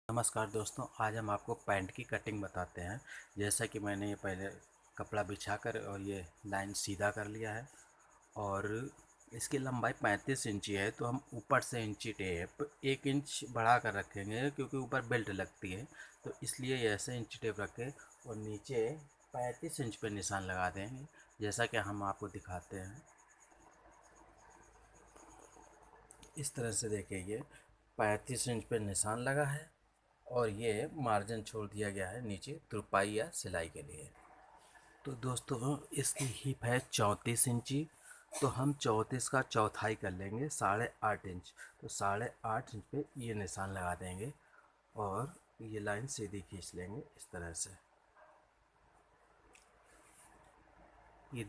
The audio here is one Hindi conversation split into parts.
नमस्कार दोस्तों, आज हम आपको पैंट की कटिंग बताते हैं। जैसा कि मैंने ये पहले कपड़ा बिछाकर और ये लाइन सीधा कर लिया है और इसकी लंबाई 35 इंची है। तो हम ऊपर से इंची टेप 1 इंच बढ़ा कर रखेंगे क्योंकि ऊपर बेल्ट लगती है, तो इसलिए ऐसे इंची टेप रखें और नीचे 35 इंच पे निशान लगा देंगे। जैसा कि हम आपको दिखाते हैं, इस तरह से देखिए, ये 35 इंच पे निशान लगा है और ये मार्जिन छोड़ दिया गया है नीचे तुरपाई या सिलाई के लिए। तो दोस्तों, इसकी हिप है 34 इंची। तो हम 34 का चौथाई कर लेंगे 8.5 इंच। तो 8.5 इंच पे ये निशान लगा देंगे और ये लाइन सीधी खींच लेंगे इस तरह से। ये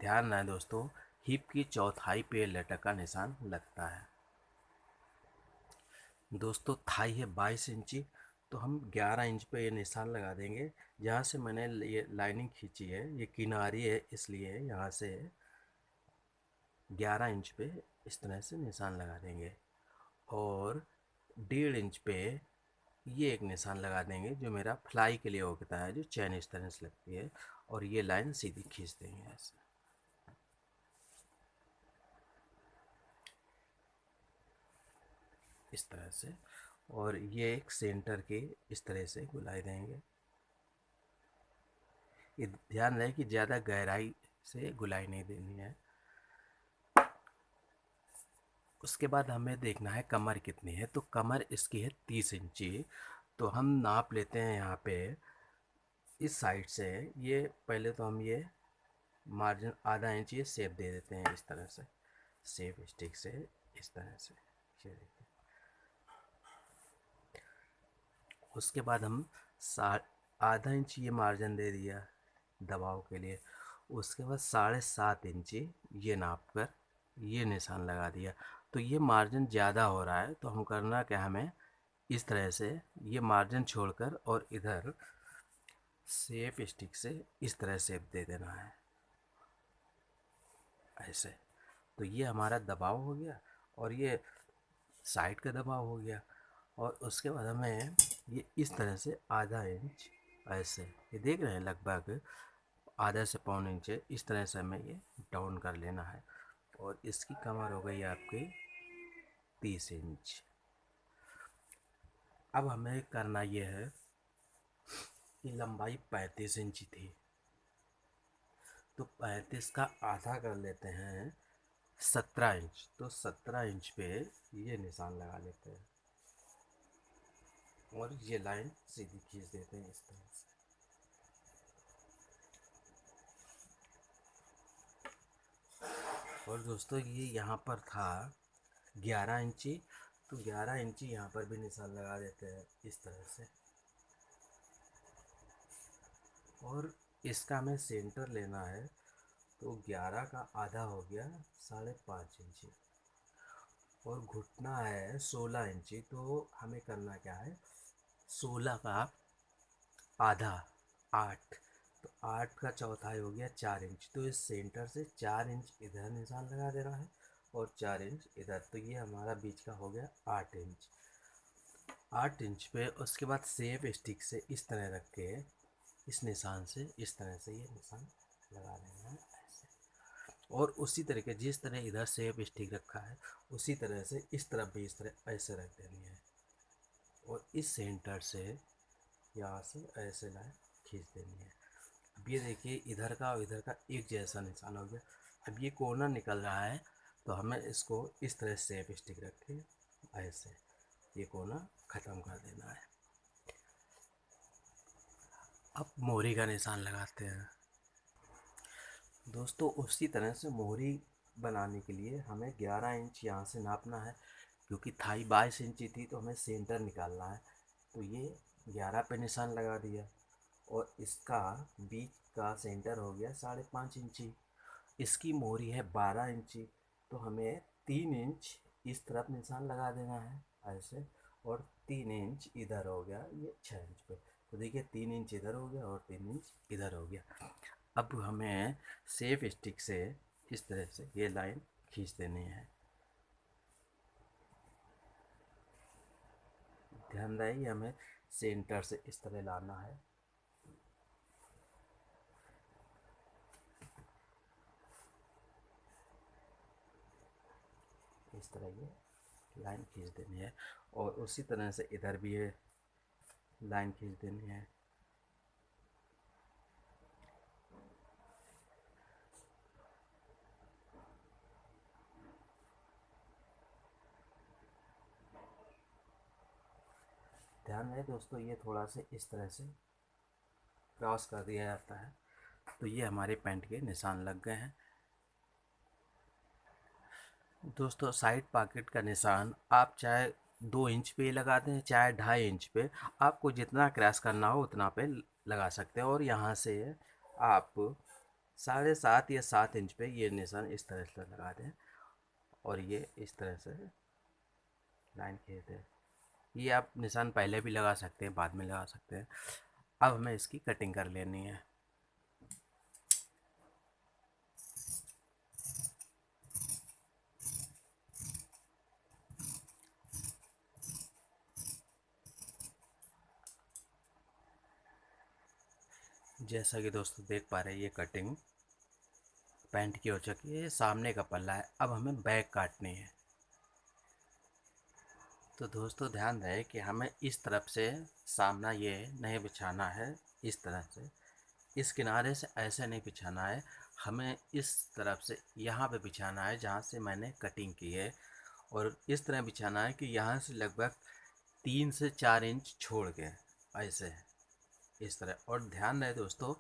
ध्यान रहे दोस्तों, हिप की चौथाई पे लटक का निशान लगता है। दोस्तों, थाई है 22 इंची। तो हम 11 इंच पे ये निशान लगा देंगे। जहाँ से मैंने ये लाइनिंग खींची है, ये किनारी है, इसलिए यहाँ से 11 इंच पे इस तरह से निशान लगा देंगे और 1.5 इंच पे ये एक निशान लगा देंगे जो मेरा फ्लाई के लिए होता है, जो चैन इस तरह से लगती है, और ये लाइन सीधी खींच देंगे ऐसे इस तरह से। और ये एक सेंटर के इस तरह से गुलाई देंगे। ये ध्यान रहे कि ज़्यादा गहराई से गुलाई नहीं देनी है। उसके बाद हमें देखना है कमर कितनी है। तो कमर इसकी है 30 इंची। तो हम नाप लेते हैं यहाँ पे इस साइड से। ये पहले तो हम ये मार्जिन आधा इंच ये शेप दे देते हैं इस तरह से, शेप स्टिक से इस तरह से। ये देखिए। उसके बाद हम आधा इंच ये मार्जिन दे दिया दबाव के लिए। उसके बाद 7.5 इंची ये नाप कर ये निशान लगा दिया। तो ये मार्जिन ज़्यादा हो रहा है, तो हम करना क्या, हमें इस तरह से ये मार्जिन छोड़कर और इधर शेप स्टिक से इस तरह शेप दे देना है ऐसे। तो ये हमारा दबाव हो गया और ये साइड का दबाव हो गया। और उसके बाद हमें ये इस तरह से आधा इंच ऐसे, ये देख रहे हैं, लगभग आधा से पौन इंच है, इस तरह से हमें ये डाउन कर लेना है। और इसकी कमर हो गई आपकी 30 इंच। अब हमें करना ये है कि लंबाई 35 इंच थी, तो 35 का आधा कर लेते हैं 17 इंच। तो 17 इंच पे ये निशान लगा लेते हैं और ये लाइन सीधी खींच देते हैं इस तरह से। और दोस्तों, ये यहाँ पर था 11 इंची। तो 11 इंची यहाँ पर भी निशान लगा देते हैं इस तरह से। और इसका हमें सेंटर लेना है। तो 11 का आधा हो गया 5.5 इंची। और घुटना है 16 इंची। तो हमें करना क्या है, 16 का आधा 8। तो 8 का चौथाई हो गया 4 इंच। तो इस सेंटर से 4 इंच इधर निशान लगा देना है और 4 इंच इधर। तो ये हमारा बीच का हो गया 8 इंच। 8 इंच पे उसके बाद सेफ स्टिक से इस तरह रख के इस निशान से इस तरह से ये निशान लगा देना है ऐसे। और उसी तरीके जिस तरह इधर सेफ स्टिक रखा है, उसी तरह से इस तरफ भी इस तरह ऐसे रख देनी है। और इस सेंटर से यहाँ से ऐसे लाइन खींच देनी है। अब ये देखिए, इधर का और इधर का एक जैसा निशान हो गया। अब ये कॉर्नर निकल रहा है, तो हमें इसको इस तरह सेफ स्टिक रख के ऐसे ये कॉर्नर ख़त्म कर देना है। अब मोहरी का निशान लगाते हैं। दोस्तों, उसी तरह से मोहरी बनाने के लिए हमें 11 इंच यहाँ से नापना है। क्योंकि थाई 22 इंची थी, तो हमें सेंटर निकालना है। तो ये 11 पे निशान लगा दिया और इसका बीच का सेंटर हो गया 5.5 इंची। इसकी मोहरी है 12 इंची। तो हमें 3 इंच इस तरफ निशान लगा देना है ऐसे। और 3 इंच इधर हो गया ये 6 इंच पे। तो देखिए, 3 इंच इधर हो गया और 3 इंच इधर हो गया। अब हमें सेफ स्टिक से इस तरह से ये लाइन खींच देनी है। ध्यान रहे हमें सेंटर से इस तरह लाना है। इस तरह ये लाइन खींच देनी है और उसी तरह से इधर भी ये लाइन खींच देनी है। ध्यान रहे दोस्तों, ये थोड़ा से इस तरह से क्रॉस कर दिया जाता है तो ये हमारे पैंट के निशान लग गए हैं। दोस्तों साइड पॉकेट का निशान आप चाहे 2 इंच पे लगा दें चाहे 2.5 इंच पे, आपको जितना क्रॉस करना हो उतना पे लगा सकते हैं। और यहाँ से आप 7.5 या 7 इंच पे ये निशान इस तरह से लगा दें और ये इस तरह से लाइन खींच दें। ये आप निशान पहले भी लगा सकते हैं, बाद में लगा सकते हैं। अब हमें इसकी कटिंग कर लेनी है। जैसा कि दोस्तों देख पा रहे हैं, ये कटिंग पैंट की हो चुकी है। सामने का पल्ला है, अब हमें बैक काटनी है। तो दोस्तों ध्यान रहे कि हमें इस तरफ से सामना ये नहीं बिछाना है, इस तरह से इस किनारे से ऐसे नहीं बिछाना है, हमें इस तरफ से यहाँ पे बिछाना है जहाँ से मैंने कटिंग की है। और इस तरह बिछाना है कि यहाँ से लगभग 3 से 4 इंच छोड़ के ऐसे इस तरह। और ध्यान रहे दोस्तों,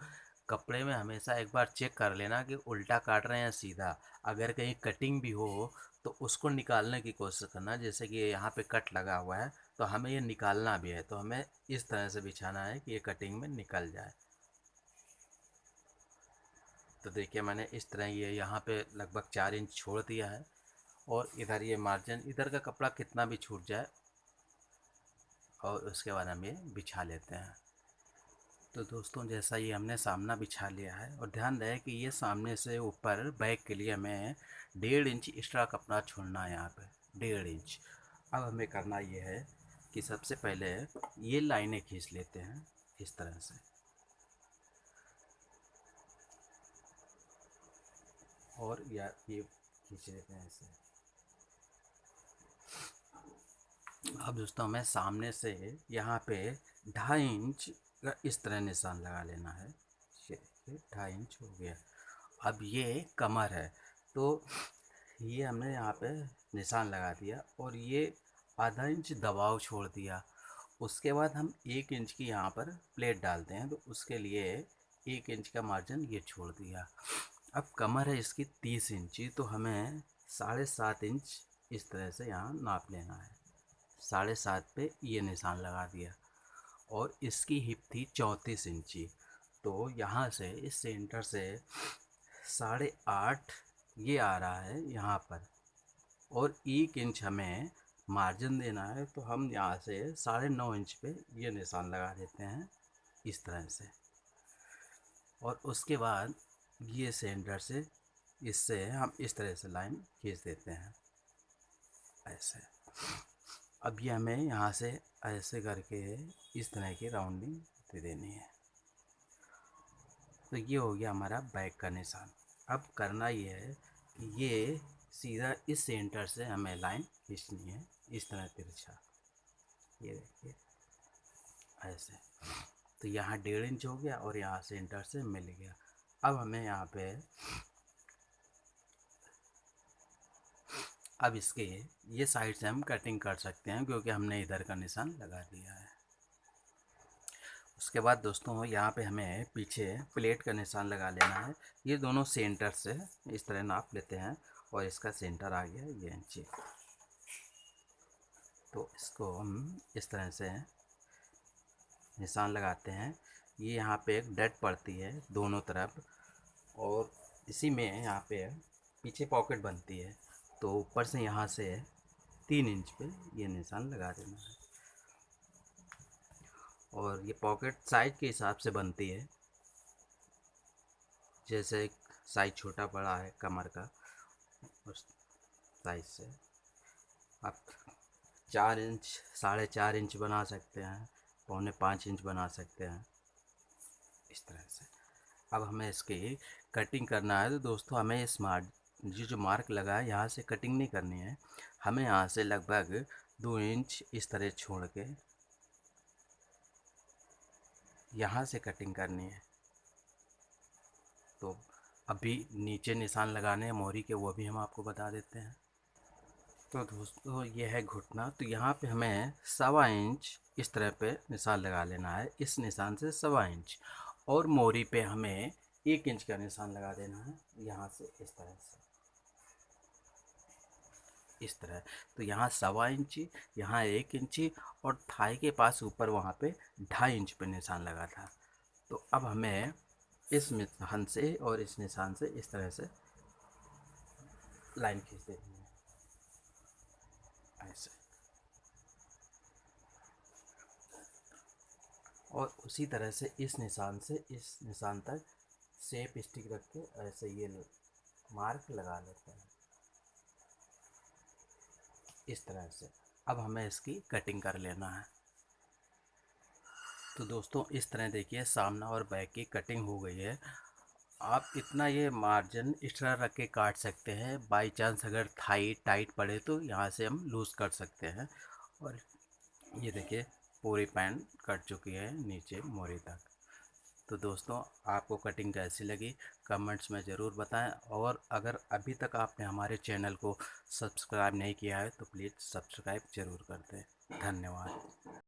कपड़े में हमेशा एक बार चेक कर लेना कि उल्टा काट रहे हैं या सीधा। अगर कहीं कटिंग भी हो तो उसको निकालने की कोशिश करना। जैसे कि यहाँ पे कट लगा हुआ है तो हमें ये निकालना भी है, तो हमें इस तरह से बिछाना है कि ये कटिंग में निकल जाए। तो देखिए मैंने इस तरह ये यहाँ पे लगभग 4 इंच छोड़ दिया है और इधर ये मार्जिन, इधर का कपड़ा कितना भी छूट जाए और उसके बाद हम ये बिछा लेते हैं। तो दोस्तों जैसा ये हमने सामना बिछा लिया है, और ध्यान रहे कि ये सामने से ऊपर बैक के लिए हमें 1.5 इंच एक्स्ट्रा कपड़ा छोड़ना है यहाँ पे, 1.5 इंच। अब हमें करना ये है कि सबसे पहले ये लाइनें खींच लेते हैं इस तरह से, और या ये खींच लेते हैं ऐसे। अब दोस्तों हमें सामने से यहाँ पे 2.5 इंच का इस तरह निशान लगा लेना है। ये 2.5 इंच हो गया। अब ये कमर है तो ये हमने यहाँ पे निशान लगा दिया और ये आधा इंच दबाव छोड़ दिया। उसके बाद हम 1 इंच की यहाँ पर प्लेट डालते हैं तो उसके लिए 1 इंच का मार्जिन ये छोड़ दिया। अब कमर है इसकी 30 इंची, तो हमें 7.5 इंच इस तरह से यहाँ नाप लेना है। 7.5 पे ये निशान लगा दिया। और इसकी हिप थी 34 इंची, तो यहाँ से इस सेंटर से 8.5 ये आ रहा है यहाँ पर, और 1 इंच हमें मार्जिन देना है। तो हम यहाँ से 9.5 इंच पे ये निशान लगा देते हैं इस तरह से। और उसके बाद ये सेंटर से इससे हम इस तरह से लाइन खींच देते हैं ऐसे। अब ये हमें यहाँ से ऐसे करके इस तरह की राउंडिंग दे देनी है। तो ये हो गया हमारा बैक का निशान। अब करना ये है कि ये सीधा इस सेंटर से हमें लाइन खींचनी है इस तरह तिरछा, ये देखिए ऐसे। तो यहाँ 1.5 इंच हो गया और यहाँ सेंटर से मिल गया। अब हमें यहाँ पे अब इसके ये साइड से हम कटिंग कर सकते हैं क्योंकि हमने इधर का निशान लगा दिया है। उसके बाद दोस्तों यहाँ पे हमें पीछे प्लेट का निशान लगा लेना है। ये दोनों सेंटर से इस तरह नाप लेते हैं और इसका सेंटर आ गया ये इंची। तो इसको हम इस तरह से निशान लगाते हैं। ये यहाँ पे एक डट पड़ती है दोनों तरफ, और इसी में यहाँ पे पीछे पॉकेट बनती है, तो ऊपर से यहाँ से 3 इंच पे ये निशान लगा देना है। और ये पॉकेट साइज के हिसाब से बनती है, जैसे साइज छोटा बड़ा है कमर का, उस साइज से आप 4 इंच, 4.5 इंच बना सकते हैं, 4.25 इंच बना सकते हैं, इस तरह से। अब हमें इसकी कटिंग करना है, तो दोस्तों हमें इस जो मार्क लगा है यहाँ से कटिंग नहीं करनी है, हमें यहाँ से लगभग 2 इंच इस तरह छोड़ के यहाँ से कटिंग करनी है। तो अभी नीचे निशान लगाने हैं मोहरी के, वो भी हम आपको बता देते हैं। तो दोस्तों ये है घुटना, तो यहाँ पे हमें 1.25 इंच इस तरह पे निशान लगा लेना है, इस निशान से 1.25 इंच, और मोहरी पे हमें 1 इंच का निशान लगा देना है, यहाँ से इस तरह से, इस तरह। तो यहाँ 1.25 इंची, यहाँ 1 इंची, और थाई के पास ऊपर वहाँ पे 2.5 इंच पे निशान लगा था। तो अब हमें इस निशान से और इस निशान से इस तरह से लाइन खींच देनी है, ऐसे। और उसी तरह से इस निशान से इस निशान तक शेप स्टिक रख के ऐसे ये मार्क लगा लेते हैं, इस तरह से। अब हमें इसकी कटिंग कर लेना है। तो दोस्तों इस तरह देखिए सामना और बैक की कटिंग हो गई है। आप इतना ये मार्जिन इस तरह रख के काट सकते हैं, बाई चांस अगर थाई टाइट पड़े तो यहाँ से हम लूज़ कर सकते हैं। और ये देखिए पूरी पैंट कट चुकी है नीचे मोरी तक। तो दोस्तों आपको कटिंग कैसी लगी कमेंट्स में ज़रूर बताएं, और अगर अभी तक आपने हमारे चैनल को सब्सक्राइब नहीं किया है तो प्लीज़ सब्सक्राइब ज़रूर कर दें। धन्यवाद।